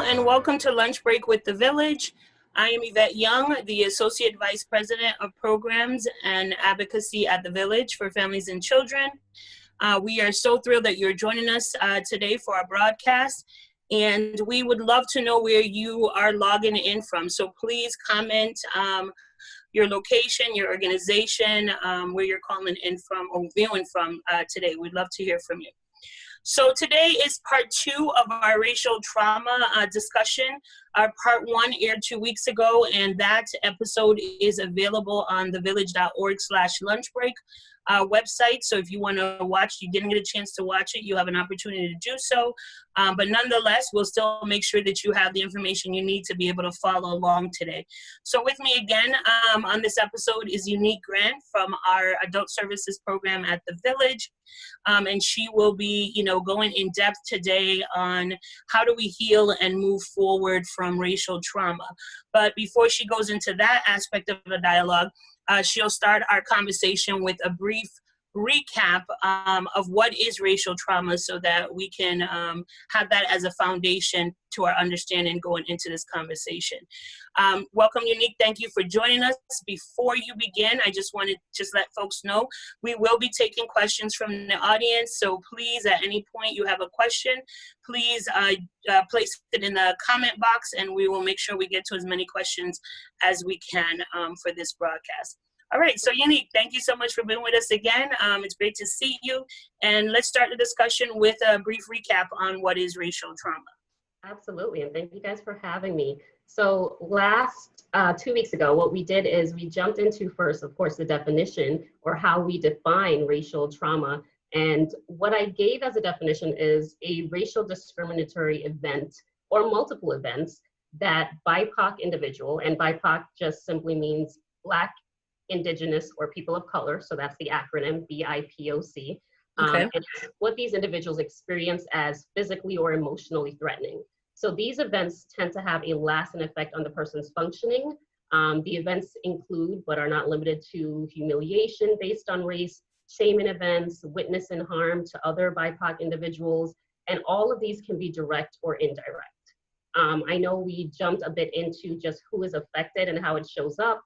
and welcome to Lunch Break with the Village. I am Yvette Young, the Associate Vice President of Programs and Advocacy at the Village for Families and Children. We are so thrilled that you're joining us today for our broadcast, and we would love to know where you are logging in from. So please comment your location, your organization, where you're calling in from or viewing from today. We'd love to hear from you. So today is part 2 of our racial trauma discussion. Our part 1 aired 2 weeks ago, and that episode is available on thevillage.org/lunchbreak website. So if you want to watch, you didn't get a chance to watch it, you have an opportunity to do so. But nonetheless, we'll still make sure that you have the information you need to be able to follow along today. So with me again on this episode is Yanique Grant from our Adult Services Program at the Village. And she will be, going in depth today on how do we heal and move forward from racial trauma. But before she goes into that aspect of the dialogue, she'll start our conversation with a brief recap of what is racial trauma so that we can have that as a foundation to our understanding going into this conversation. Welcome, Yanique. Thank you for joining us. Before you begin, I just wanted to let folks know we will be taking questions from the audience. So please, at any point you have a question, please place it in the comment box and we will make sure we get to as many questions as we can for this broadcast. All right, so Yanique, thank you so much for being with us again. It's great to see you. And let's start the discussion with a brief recap on what is racial trauma. Absolutely, and thank you guys for having me. So last 2 weeks ago, what we did is we jumped into first, of course, the definition or how we define racial trauma. And what I gave as a definition is a racial discriminatory event or multiple events that BIPOC individual, and BIPOC just simply means Black, Indigenous, or people of color, so that's the acronym BIPOC. Okay. And what these individuals experience as physically or emotionally threatening. So these events tend to have a lasting effect on the person's functioning. The events include, but are not limited to, humiliation based on race, shaming events, witnessing harm to other BIPOC individuals, and all of these can be direct or indirect. I know we jumped a bit into just who is affected and how it shows up.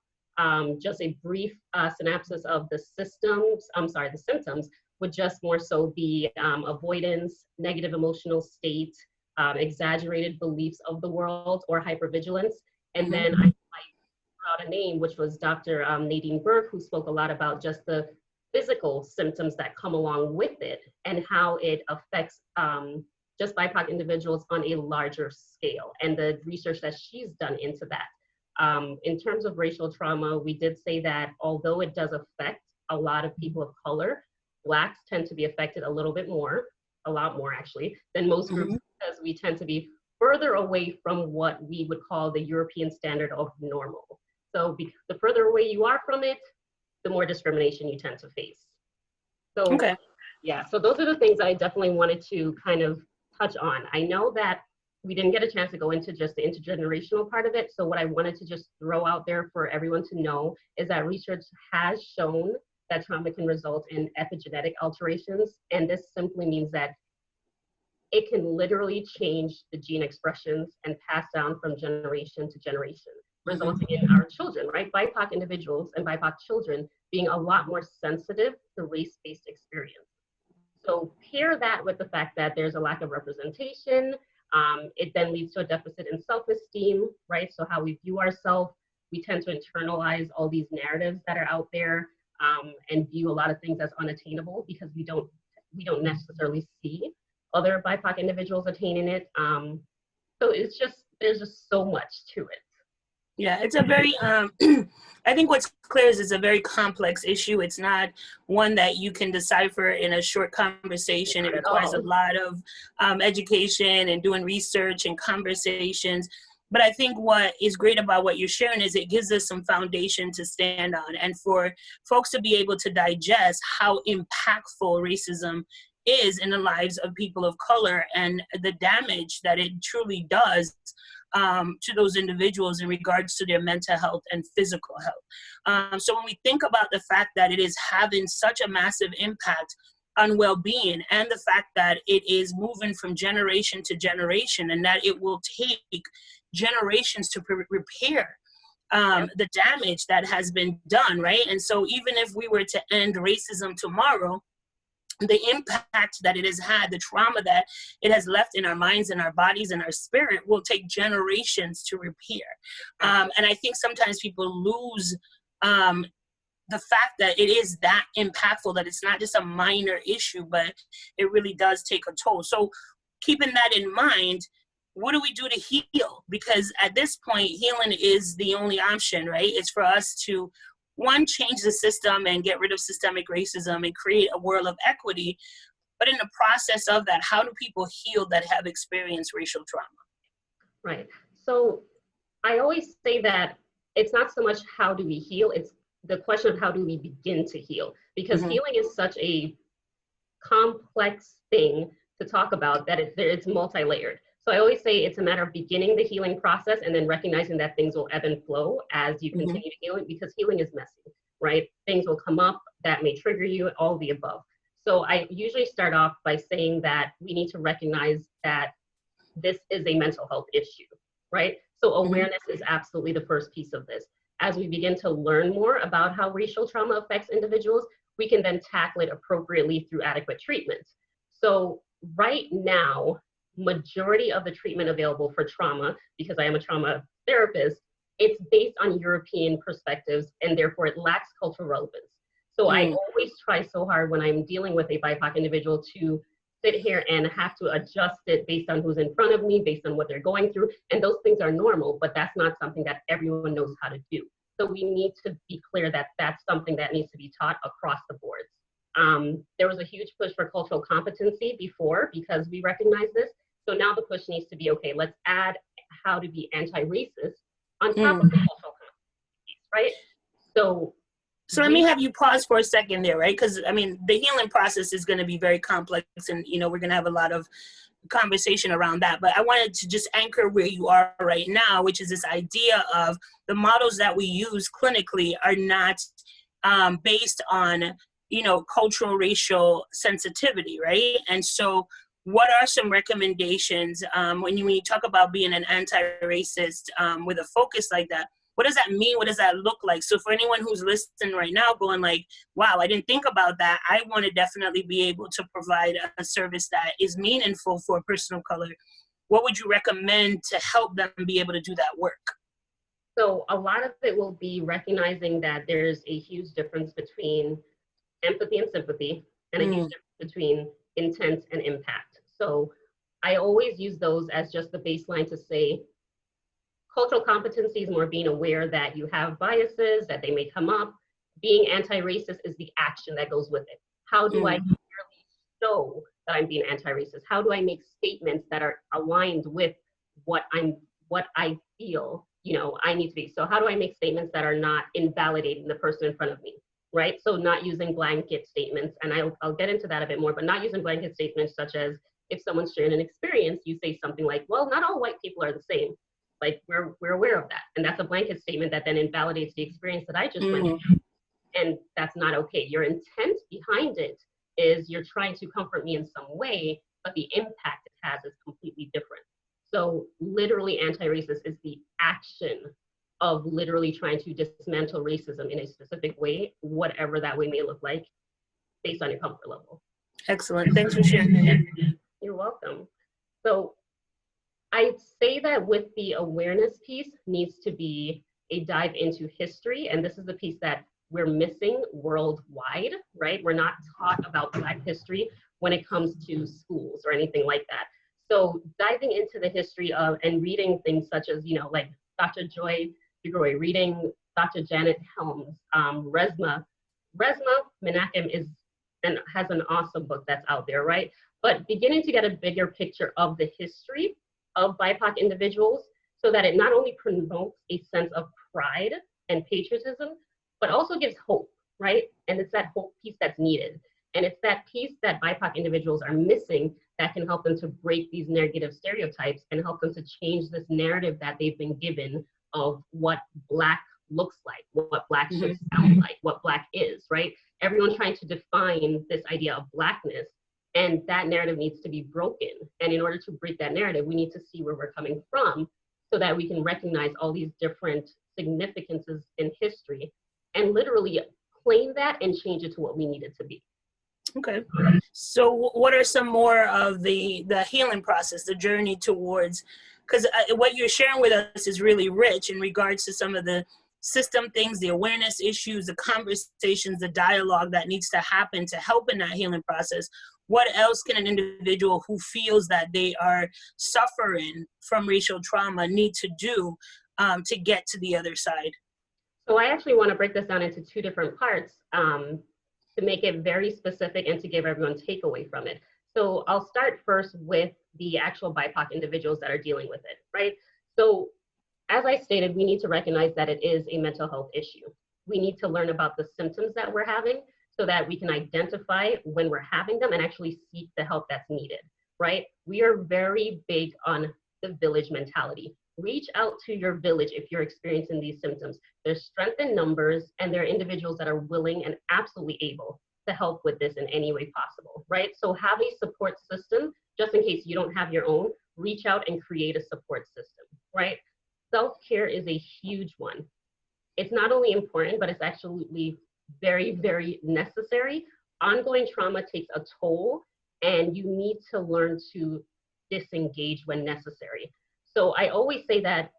Just a brief synopsis of the symptoms would just more so be avoidance, negative emotional state, exaggerated beliefs of the world, or hypervigilance. And then I threw out a name, which was Dr. Nadine Burke, who spoke a lot about just the physical symptoms that come along with it and how it affects just BIPOC individuals on a larger scale, and the research that she's done into that. In terms of racial trauma, we did say that although it does affect a lot of people of color, Blacks tend to be affected a little bit more, a lot more actually, than most groups, because we tend to be further away from what we would call the European standard of normal. So the further away you are from it, the more discrimination you tend to face. So, okay. Yeah, so those are the things I definitely wanted to kind of touch on. I know that we didn't get a chance to go into just the intergenerational part of it. So what I wanted to just throw out there for everyone to know is that research has shown that trauma can result in epigenetic alterations. And this simply means that it can literally change the gene expressions and pass down from generation to generation, resulting in our children, right? BIPOC individuals and BIPOC children being a lot more sensitive to race-based experience. So pair that with the fact that there's a lack of representation. It then leads to a deficit in self-esteem, right? So how we view ourselves, we tend to internalize all these narratives that are out there and view a lot of things as unattainable because we don't necessarily see other BIPOC individuals attaining it. So there's just so much to it. Yeah, it's a very, I think what's clear is it's a very complex issue. It's not one that you can decipher in a short conversation. It requires a lot of education and doing research and conversations. But I think what is great about what you're sharing is it gives us some foundation to stand on, and for folks to be able to digest how impactful racism is in the lives of people of color and the damage that it truly does to those individuals in regards to their mental health and physical health. So when we think about the fact that it is having such a massive impact on well-being, and the fact that it is moving from generation to generation, and that it will take generations to repair the damage that has been done, right? And so even if we were to end racism tomorrow, the impact that it has had, the trauma that it has left in our minds and our bodies and our spirit will take generations to repair. And I think sometimes people lose the fact that it is that impactful, that it's not just a minor issue, but it really does take a toll. So keeping that in mind, what do we do to heal? Because at this point, healing is the only option, right? It's for us to, one, change the system and get rid of systemic racism and create a world of equity. But in the process of that, how do people heal that have experienced racial trauma? Right. So I always say that it's not so much how do we heal, it's the question of how do we begin to heal? Because healing is such a complex thing to talk about that it's multi-layered. So I always say it's a matter of beginning the healing process and then recognizing that things will ebb and flow as you continue to heal, because healing is messy, right? Things will come up that may trigger you, all the above. So I usually start off by saying that we need to recognize that this is a mental health issue, right? So awareness is absolutely the first piece of this. As we begin to learn more about how racial trauma affects individuals, we can then tackle it appropriately through adequate treatment. So right now, majority of the treatment available for trauma, because I am a trauma therapist, it's based on European perspectives, and therefore it lacks cultural relevance. So I always try so hard when I'm dealing with a BIPOC individual to sit here and have to adjust it based on who's in front of me, based on what they're going through. And those things are normal, but that's not something that everyone knows how to do. So we need to be clear that that's something that needs to be taught across the boards. There was a huge push for cultural competency before because we recognize this. So now the push needs to be, okay, let's add how to be anti-racist on top of the cultural competencies, right? So let me have you pause for a second there, right? Because I mean, the healing process is going to be very complex, and you know, we're going to have a lot of conversation around that. But I wanted to just anchor where you are right now, which is this idea of the models that we use clinically are not based on, you know, cultural, racial sensitivity, right? And so what are some recommendations when you talk about being an anti-racist with a focus like that? What does that mean? What does that look like? So for anyone who's listening right now going like, wow, I didn't think about that. I want to definitely be able to provide a service that is meaningful for a person of color. What would you recommend to help them be able to do that work? So a lot of it will be recognizing that there's a huge difference between empathy and sympathy, and a huge difference between intent and impact. So I always use those as just the baseline to say, cultural competency is more being aware that you have biases, that they may come up. Being anti-racist is the action that goes with it. How do I clearly show that I'm being anti-racist? How do I make statements that are aligned with what I feel, you know, I need to be? So how do I make statements that are not invalidating the person in front of me, right? So not using blanket statements, and I'll get into that a bit more, but not using blanket statements such as if someone's sharing an experience, you say something like, well, not all white people are the same. Like we're aware of that. And that's a blanket statement that then invalidates the experience that I just went through. And that's not okay. Your intent behind it is you're trying to comfort me in some way, but the impact it has is completely different. So literally anti-racist is the action of literally trying to dismantle racism in a specific way, whatever that way may look like, based on your comfort level. Excellent. Thanks for sharing that. You're welcome. So I'd say that with the awareness piece needs to be a dive into history. And this is the piece that we're missing worldwide, right? We're not taught about Black history when it comes to schools or anything like that. So diving into the history of and reading things such as, you know, like Dr. Joy DeGroy, reading Dr. Janet Helms, Resma Menachem has an awesome book that's out there, right? But beginning to get a bigger picture of the history of BIPOC individuals so that it not only promotes a sense of pride and patriotism, but also gives hope, right? And it's that hope piece that's needed. And it's that piece that BIPOC individuals are missing that can help them to break these negative stereotypes and help them to change this narrative that they've been given of what Black looks like, what Black should sound like, what Black is, right? Everyone's trying to define this idea of Blackness, and that narrative needs to be broken. And in order to break that narrative, we need to see where we're coming from so that we can recognize all these different significances in history and literally claim that and change it to what we need it to be. Okay. So what are some more of the healing process, the journey towards, because what you're sharing with us is really rich in regards to some of the system things, the awareness issues, the conversations, the dialogue that needs to happen to help in that healing process. What else can an individual who feels that they are suffering from racial trauma need to do to get to the other side? So I actually want to break this down into two different parts to make it very specific and to give everyone takeaway from it. So I'll start first with the actual BIPOC individuals that are dealing with it, right? So as I stated, we need to recognize that it is a mental health issue. We need to learn about the symptoms that we're having so that we can identify when we're having them and actually seek the help that's needed, right? We are very big on the village mentality. Reach out to your village if you're experiencing these symptoms. There's strength in numbers, and there are individuals that are willing and absolutely able to help with this in any way possible, right? So have a support system, just in case you don't have your own, reach out and create a support system, right? Self-care is a huge one. It's not only important, but it's absolutely very, very necessary. Ongoing trauma takes a toll, and you need to learn to disengage when necessary. So I always say that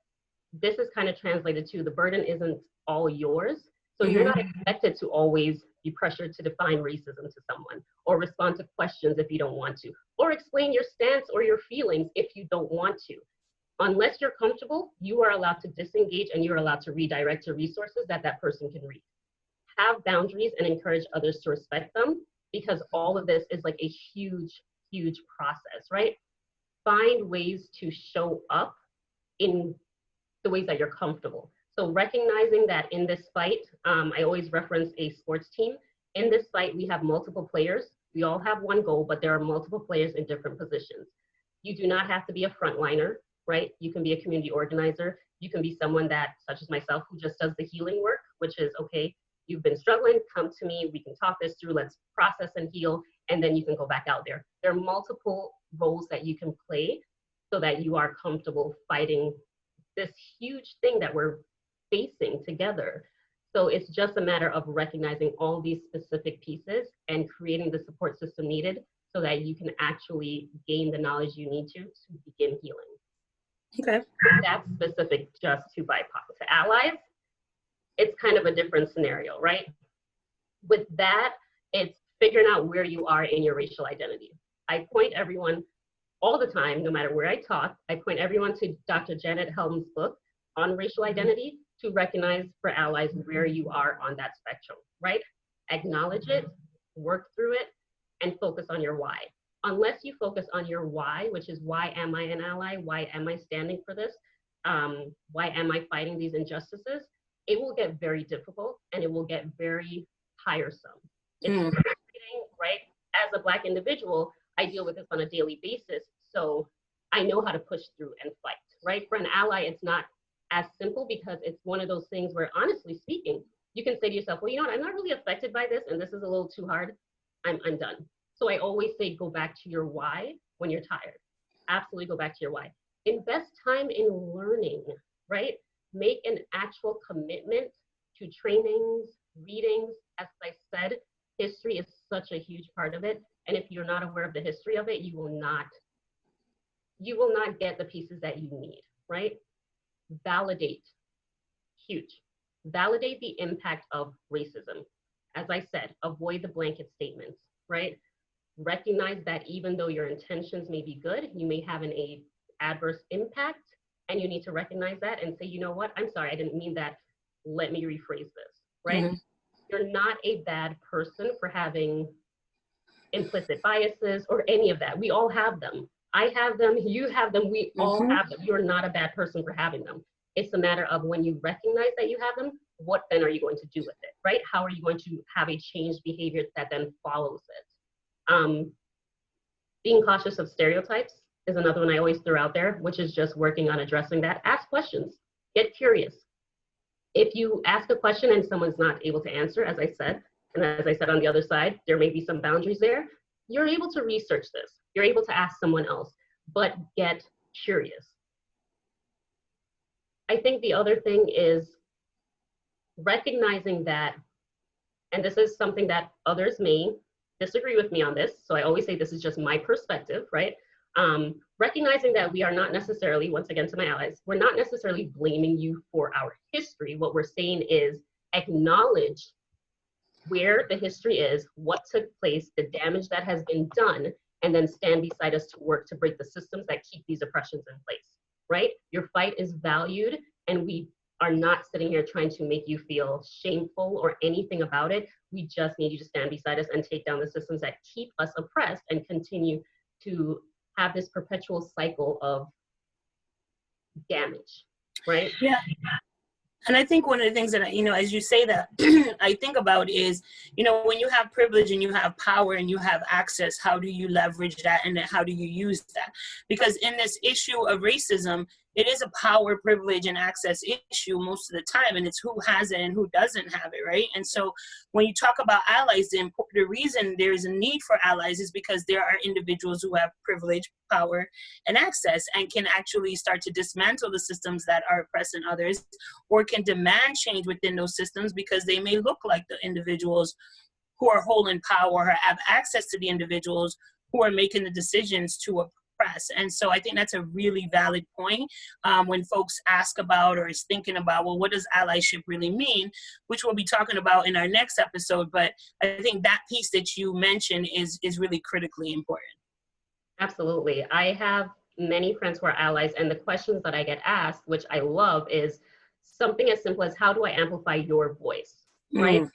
this is kind of translated to the burden isn't all yours. So you're not expected to always be pressured to define racism to someone or respond to questions if you don't want to, or explain your stance or your feelings if you don't want to. Unless you're comfortable, you are allowed to disengage and you're allowed to redirect to resources that that person can read. Have boundaries and encourage others to respect them, because all of this is like a huge, huge process, right? Find ways to show up in the ways that you're comfortable. So recognizing that in this fight, I always reference a sports team. In this fight, we have multiple players. We all have one goal, but there are multiple players in different positions. You do not have to be a frontliner, right? You can be a community organizer. You can be someone that, such as myself, who just does the healing work, which is, okay, you've been struggling, come to me, we can talk this through, let's process and heal, and then you can go back out there. There are multiple roles that you can play so that you are comfortable fighting this huge thing that we're facing together. So it's just a matter of recognizing all these specific pieces and creating the support system needed so that you can actually gain the knowledge you need to begin healing. Okay. That's specific just to BIPOC. To allies, it's kind of a different scenario, right? With that, it's figuring out where you are in your racial identity. I point everyone all the time, no matter where I talk, I point everyone to Dr. Janet Helm's book on racial identity to recognize for allies where you are on that spectrum, right? Acknowledge it, work through it, and focus on your why. Unless you focus on your why, which is why am I an ally? Why am I standing for this? Why am I fighting these injustices? It will get very difficult and it will get very tiresome. It's frustrating, right? As a Black individual, I deal with this on a daily basis, so I know how to push through and fight, right? For an ally, it's not as simple because it's one of those things where, honestly speaking, you can say to yourself, well, you know what, I'm not really affected by this and this is a little too hard, I'm done. So I always say go back to your why when you're tired. Absolutely go back to your why. Invest time in learning, right? Make an actual commitment to trainings, readings. As I said, history is such a huge part of it. And if you're not aware of the history of it, you will not get the pieces that you need, right? Validate, huge. Validate the impact of racism. As I said, avoid the blanket statements, right? Recognize that even though your intentions may be good, you may have an adverse impact, and you need to recognize that and say, you know what, I'm sorry, I didn't mean that. Let me rephrase this, right? You're not a bad person for having implicit biases or any of that. We all have them. I have them, you have them, we all have them. You're not a bad person for having them. It's a matter of when you recognize that you have them, what then are you going to do with it, right? How are you going to have a changed behavior that then follows it? Being cautious of stereotypes is another one I always throw out there, which is just working on addressing that. Ask questions, get curious. If you ask a question and someone's not able to answer, as I said, and as I said on the other side, there may be some boundaries there, you're able to research this. You're able to ask someone else, but get curious. I think the other thing is recognizing that, and this is something that others may disagree with me on this, so I always say this is just my perspective, right? Recognizing that we are not necessarily, once again to my allies, we're not necessarily blaming you for our history. What we're saying is acknowledge where the history is, what took place, the damage that has been done, and then stand beside us to work to break the systems that keep these oppressions in place, right? Your fight is valued, and we are not sitting here trying to make you feel shameful or anything about it. We just need you to stand beside us and take down the systems that keep us oppressed and continue to have this perpetual cycle of damage, right? Yeah. And I think one of the things that, as you say that, I think about is, when you have privilege and you have power and you have access, how do you leverage that and how do you use that? Because in this issue of racism, it is a power, privilege, and access issue most of the time, and it's who has it and who doesn't have it, right? And so when you talk about allies, the reason there is a need for allies is because there are individuals who have privilege, power, and access and can actually start to dismantle the systems that are oppressing others, or can demand change within those systems because they may look like the individuals who are holding power or have access to the individuals who are making the decisions to oppress. And so I think that's a really valid point when folks ask about or is thinking about, well, what does allyship really mean, which we'll be talking about in our next episode. But I think that piece that you mentioned is really critically important. Absolutely. I have many friends who are allies, and the questions that I get asked, which I love, is something as simple as, how do I amplify your voice, right?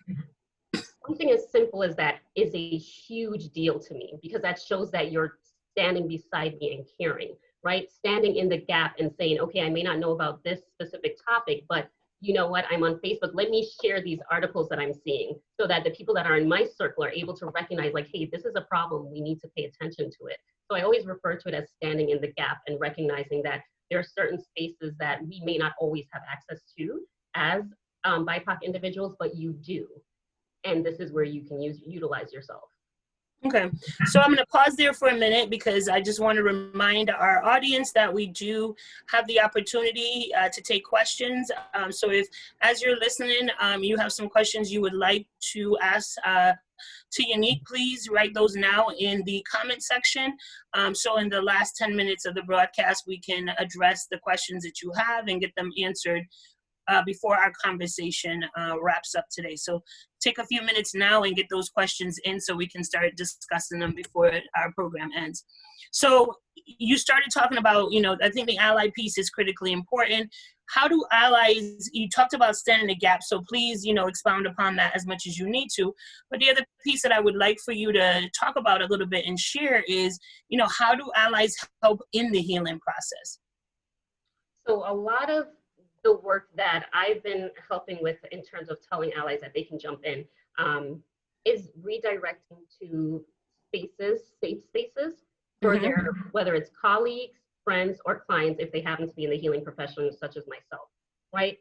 Something as simple as that is a huge deal to me, because that shows that you're standing beside me and caring, right? Standing in the gap and saying, okay, I may not know about this specific topic, but you know what, I'm on Facebook, let me share these articles that I'm seeing so that the people that are in my circle are able to recognize, like, hey, this is a problem, we need to pay attention to it. So I always refer to it as standing in the gap and recognizing that there are certain spaces that we may not always have access to as BIPOC individuals, but you do. And this is where you can utilize yourself. Okay, so I'm going to pause there for a minute because I just want to remind our audience that we do have the opportunity to take questions. So if, as you're listening, you have some questions you would like to ask to Yanique, please write those now in the comment section. So in the last 10 minutes of the broadcast, we can address the questions that you have and get them answered before our conversation wraps up today. So take a few minutes now and get those questions in so we can start discussing them before our program ends. So you started talking about, I think the ally piece is critically important. How do allies, you talked about standing the gap, so please, expound upon that as much as you need to. But the other piece that I would like for you to talk about a little bit and share is, how do allies help in the healing process? So a lot of the work that I've been helping with in terms of telling allies that they can jump in is redirecting to spaces, safe spaces for their, whether it's colleagues, friends, or clients, if they happen to be in the healing profession, such as myself, right?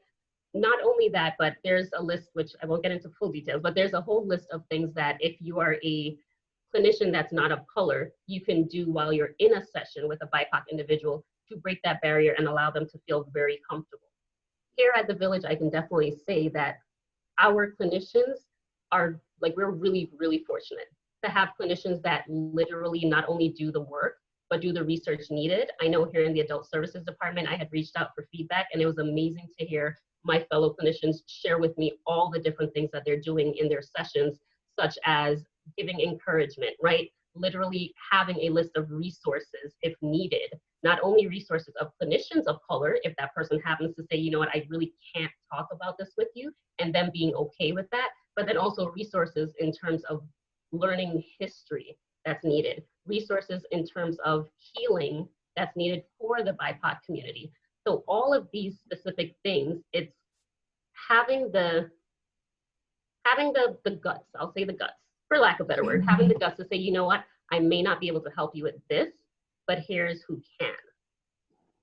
Not only that, but there's a list, which I won't get into full details, but there's a whole list of things that if you are a clinician that's not of color, you can do while you're in a session with a BIPOC individual to break that barrier and allow them to feel very comfortable. Here at the Village, I can definitely say that our clinicians are, like, we're really, really fortunate to have clinicians that literally not only do the work, but do the research needed. I know here in the Adult Services Department, I had reached out for feedback, and it was amazing to hear my fellow clinicians share with me all the different things that they're doing in their sessions, such as giving encouragement, right? Literally having a list of resources if needed, not only resources of clinicians of color, if that person happens to say, you know what, I really can't talk about this with you, and them being okay with that, but then also resources in terms of learning history that's needed, resources in terms of healing that's needed for the BIPOC community. So all of these specific things, it's having the guts, I'll say the guts, for lack of a better word, having the guts to say, you know what, I may not be able to help you with this, but here's who can.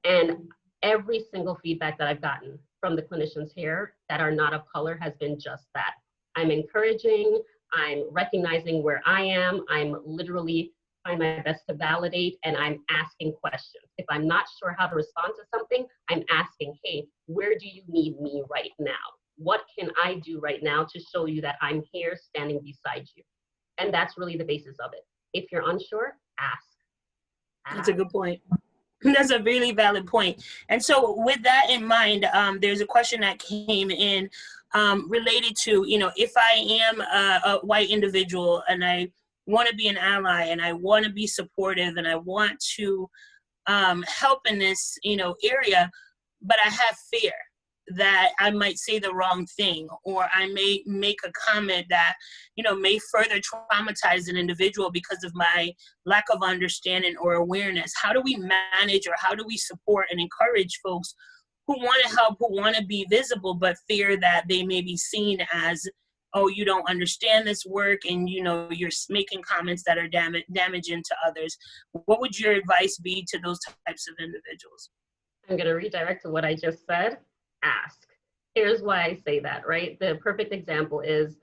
And every single feedback that I've gotten from the clinicians here that are not of color has been just that. I'm encouraging, I'm recognizing where I am, I'm literally trying my best to validate, and I'm asking questions. If I'm not sure how to respond to something, I'm asking, hey, where do you need me right now? What can I do right now to show you that I'm here standing beside you? And that's really the basis of it. If you're unsure, ask. That's a good point. That's a really valid point. And so with that in mind, there's a question that came in related to, you know, if I am a white individual and I want to be an ally and I want to be supportive and I want to help in this, you know, area, but I have fear that I might say the wrong thing, or I may make a comment that, you know, may further traumatize an individual because of my lack of understanding or awareness. How do we manage, or how do we support and encourage folks who want to help, who want to be visible, but fear that they may be seen as, oh, you don't understand this work, and, you know, you're making comments that are damaging to others? What would your advice be to those types of individuals? I'm going to redirect to what I just said. Ask. Here's why I say that, right? The perfect example is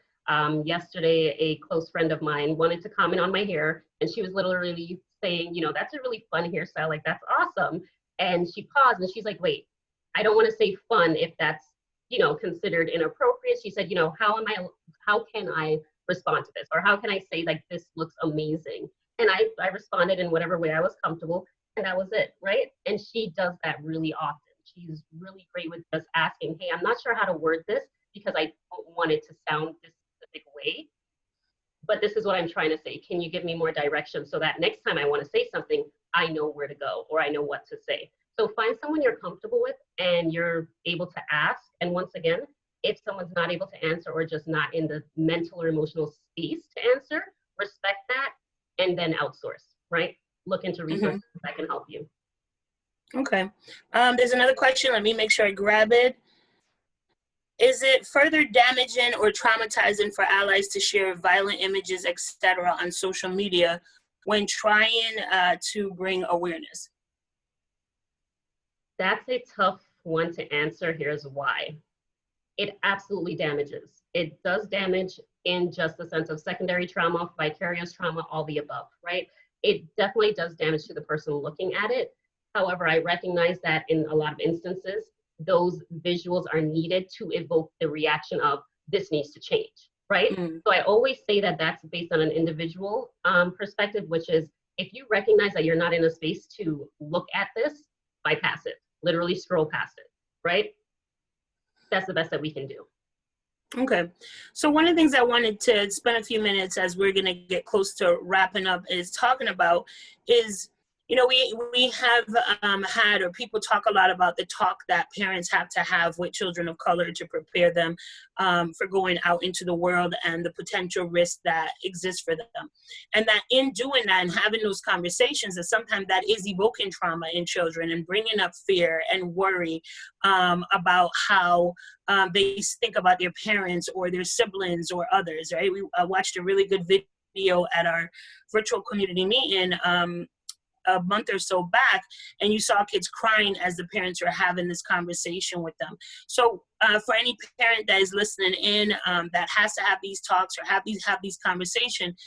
yesterday, a close friend of mine wanted to comment on my hair, and she was literally saying, you know, that's a really fun hairstyle, like that's awesome. And she paused and she's like, wait, I don't want to say fun if that's, you know, considered inappropriate. She said, you know, how can I respond to this? Or how can I say like, this looks amazing? And I responded in whatever way I was comfortable, and that was it, right? And she does that really often. She's really great with just asking, hey, I'm not sure how to word this because I don't want it to sound this specific way, but this is what I'm trying to say. Can you give me more direction so that next time I want to say something, I know where to go or I know what to say. So find someone you're comfortable with and you're able to ask. And once again, if someone's not able to answer or just not in the mental or emotional space to answer, respect that and then outsource, right? Look into resources that can help you. Okay. There's another question. Let me make sure I grab it. Is it further damaging or traumatizing for allies to share violent images, etc., on social media when trying to bring awareness? That's a tough one to answer. Here's why. It absolutely damages. It does damage in just the sense of secondary trauma, vicarious trauma, all the above, right? It definitely does damage to the person looking at it. However, I recognize that in a lot of instances, those visuals are needed to evoke the reaction of this needs to change, right? So I always say that that's based on an individual perspective, which is if you recognize that you're not in a space to look at this, bypass it, literally scroll past it, right? That's the best that we can do. Okay. So one of the things I wanted to spend a few minutes as we're going to get close to wrapping up is talking about is, you know, we have had, or people talk a lot about the talk that parents have to have with children of color to prepare them for going out into the world and the potential risk that exists for them. And that in doing that and having those conversations, that sometimes that is evoking trauma in children and bringing up fear and worry about how they think about their parents or their siblings or others, right? We watched a really good video at our virtual community meeting a month or so back, and you saw kids crying as the parents are having this conversation with them. So for any parent that is listening in that has to have these talks or have these conversations,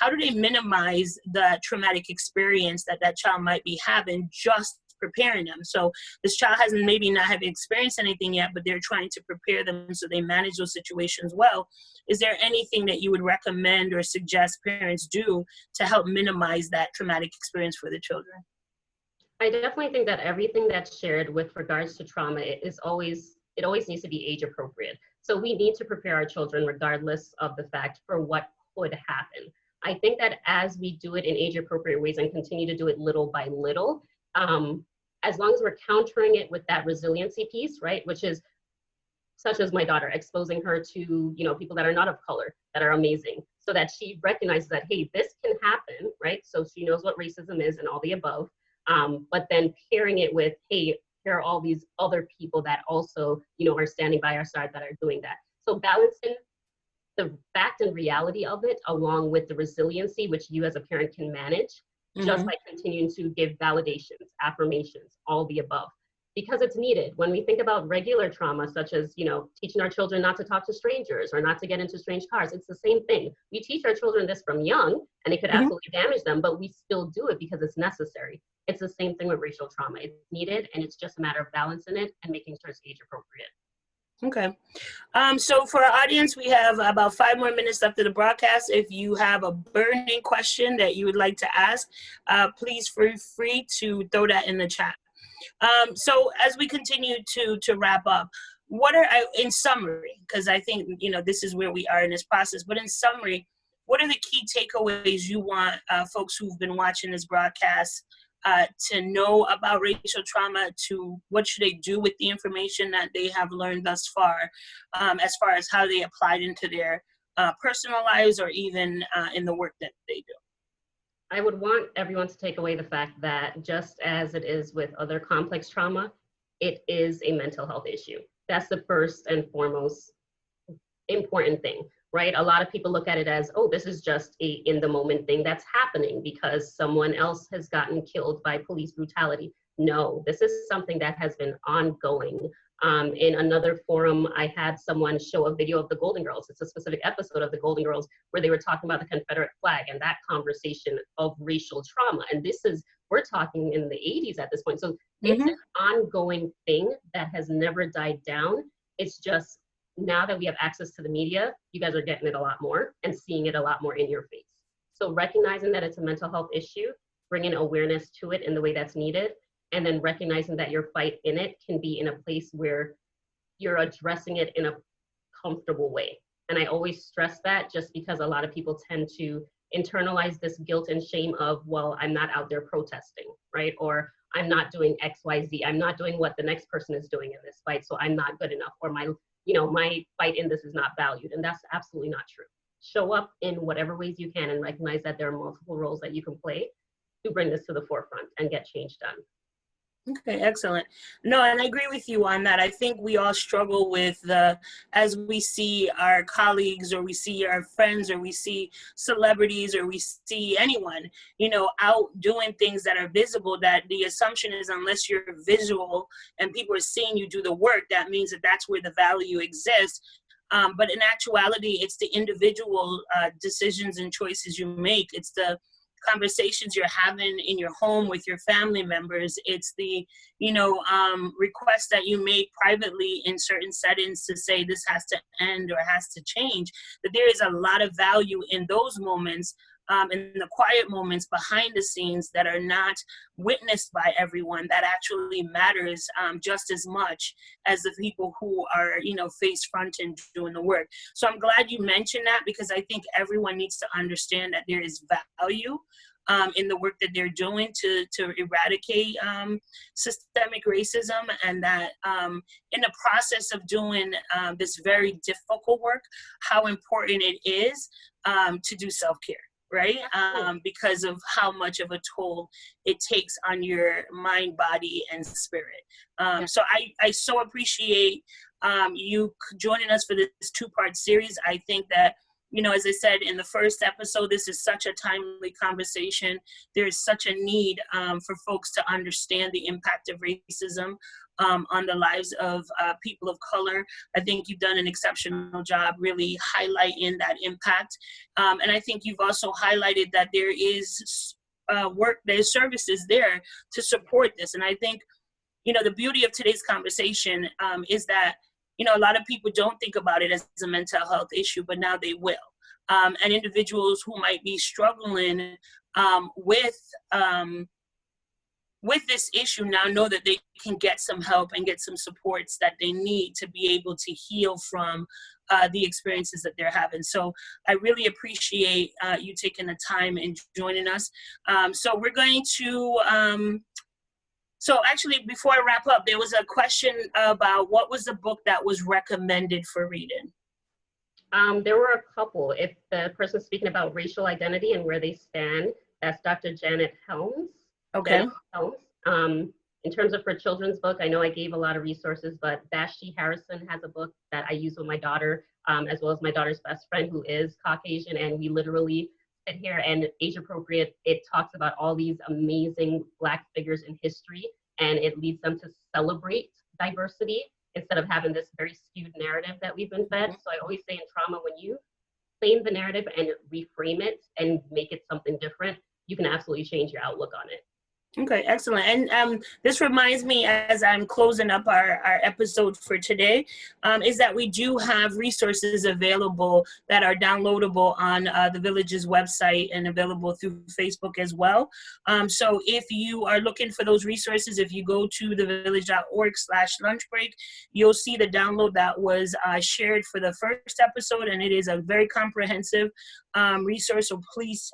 how do they minimize the traumatic experience that that child might be having just preparing them? So this child hasn't maybe not have experienced anything yet, but they're trying to prepare them so they manage those situations well. Is there anything that you would recommend or suggest parents do to help minimize that traumatic experience for the children? I definitely think that everything that's shared with regards to trauma it always needs to be age appropriate. So we need to prepare our children regardless of the fact for what could happen. I think that as we do it in age appropriate ways and continue to do it little by little, as long as we're countering it with that resiliency piece, right, which is such as my daughter, exposing her to, you know, people that are not of color, that are amazing, so that she recognizes that, hey, this can happen, right? So she knows what racism is and all the above, but then pairing it with, hey, here are all these other people that also, you know, are standing by our side that are doing that. So balancing the fact and reality of it along with the resiliency, which you as a parent can manage, just by continuing to give validations, affirmations, all the above. because it's needed. When we think about regular trauma, such as, teaching our children not to talk to strangers or not to get into strange cars, it's the same thing. We teach our children this from young, and it could absolutely damage them, but we still do it because it's necessary. It's the same thing with racial trauma. It's needed, and it's just a matter of balancing it and making sure it's age appropriate. Okay. So for our audience, we have about 5 more minutes left of the broadcast. If you have a burning question that you would like to ask, please feel free to throw that in the chat. So as we continue to wrap up, what are, in summary, because I think, this is where we are in this process, but in summary, what are the key takeaways you want folks who've been watching this broadcast to know about racial trauma, to what should they do with the information that they have learned thus far as how they applied into their personal lives or even in the work that they do? I would want everyone to take away the fact that just as it is with other complex trauma, it is a mental health issue. That's the first and foremost important thing, right? A lot of people look at it as, oh, this is just a in the moment thing that's happening because someone else has gotten killed by police brutality. No, this is something that has been ongoing. In another forum, I had someone show a video of the Golden Girls. It's a specific episode of the Golden Girls where they were talking about the Confederate flag and that conversation of racial trauma. And we're talking in the 80s at this point. So it's an ongoing thing that has never died down. It's just now that we have access to the media, you guys are getting it a lot more and seeing it a lot more in your face. So recognizing that it's a mental health issue, bringing awareness to it in the way that's needed, and then recognizing that your fight in it can be in a place where you're addressing it in a comfortable way. And I always stress that just because a lot of people tend to internalize this guilt and shame of, well, I'm not out there protesting, right? Or I'm not doing X, Y, Z. I'm not doing what the next person is doing in this fight, so I'm not good enough, or my fight in this is not valued. And that's absolutely not true. Show up in whatever ways you can and recognize that there are multiple roles that you can play to bring this to the forefront and get change done. Okay, excellent. No, and I agree with you on that. I think we all struggle with as we see our colleagues or we see our friends or we see celebrities or we see anyone, out doing things that are visible, that the assumption is unless you're visual and people are seeing you do the work, that means that that's where the value exists. But in actuality, it's the individual decisions and choices you make. It's the conversations you're having in your home with your family members. It's the, requests that you make privately in certain settings to say this has to end or has to change, that there is a lot of value in those moments, in the quiet moments behind the scenes that are not witnessed by everyone, that actually matters just as much as the people who are, face front and doing the work. So I'm glad you mentioned that, because I think everyone needs to understand that there is value in the work that they're doing to eradicate systemic racism, and that in the process of doing this very difficult work, how important it is to do self-care. Right? Because of how much of a toll it takes on your mind, body, and spirit. So I so appreciate you joining us for this 2-part series. I think that, as I said in the first episode, this is such a timely conversation. There is such a need for folks to understand the impact of racism on the lives of people of color. I think you've done an exceptional job really highlighting that impact. And I think you've also highlighted that there is there's services there to support this. And I think, the beauty of today's conversation is that, a lot of people don't think about it as a mental health issue, but now they will. And individuals who might be struggling with this issue now know that they can get some help and get some supports that they need to be able to heal from the experiences that they're having. So I really appreciate you taking the time and joining us. So we're going to, so actually before I wrap up, there was a question about what was the book that was recommended for reading? There were a couple. If the person's speaking about racial identity and where they stand, that's Dr. Janet Helms. Okay. In terms of her children's book, I know I gave a lot of resources, but Vashti Harrison has a book that I use with my daughter, as well as my daughter's best friend who is Caucasian, and we literally sit here and age appropriate, it talks about all these amazing Black figures in history and it leads them to celebrate diversity instead of having this very skewed narrative that we've been fed. So I always say in trauma, when you claim the narrative and reframe it and make it something different, you can absolutely change your outlook on it. Okay, excellent. And this reminds me, as I'm closing up our episode for today, is that we do have resources available that are downloadable on the Village's website and available through Facebook as well. So if you are looking for those resources, if you go to thevillage.org/lunchbreak, you'll see the download that was shared for the first episode, and it is a very comprehensive resource. So please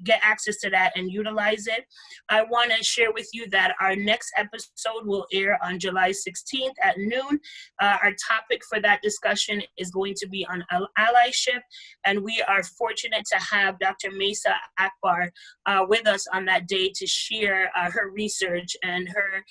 get access to that and utilize it. I want to share with you that our next episode will air on July 16th at noon. Our topic for that discussion is going to be on allyship, and we are fortunate to have Dr. Mesa Akbar with us on that day to share her research and her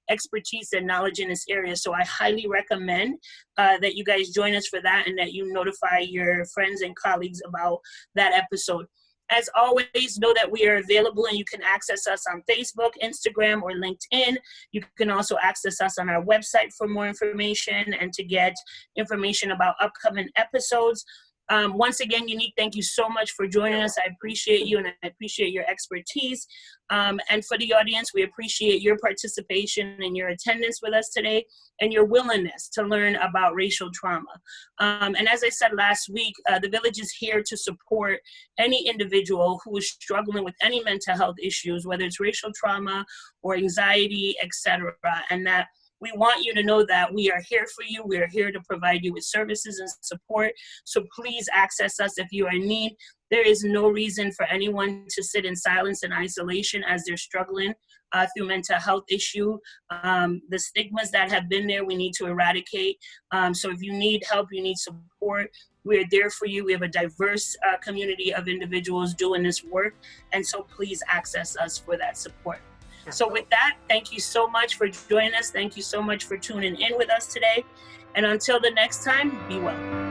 expertise and knowledge in this area. So I highly recommend that you guys join us for that, and that you notify your friends and colleagues about that episode. As always, know that we are available and you can access us on Facebook, Instagram, or LinkedIn. You can also access us on our website for more information and to get information about upcoming episodes. Once again, Yanique, thank you so much for joining us. I appreciate you and I appreciate your expertise. And for the audience, we appreciate your participation and your attendance with us today and your willingness to learn about racial trauma. And as I said last week, the Village is here to support any individual who is struggling with any mental health issues, whether it's racial trauma or anxiety, etc. And that we want you to know that we are here for you. We are here to provide you with services and support. So please access us if you are in need. There is no reason for anyone to sit in silence and isolation as they're struggling through mental health issue. The stigmas that have been there, we need to eradicate. So if you need help, you need support, we're there for you. We have a diverse community of individuals doing this work. And so please access us for that support. So with that, thank you so much for joining us. Thank you so much for tuning in with us today. And until the next time, be well.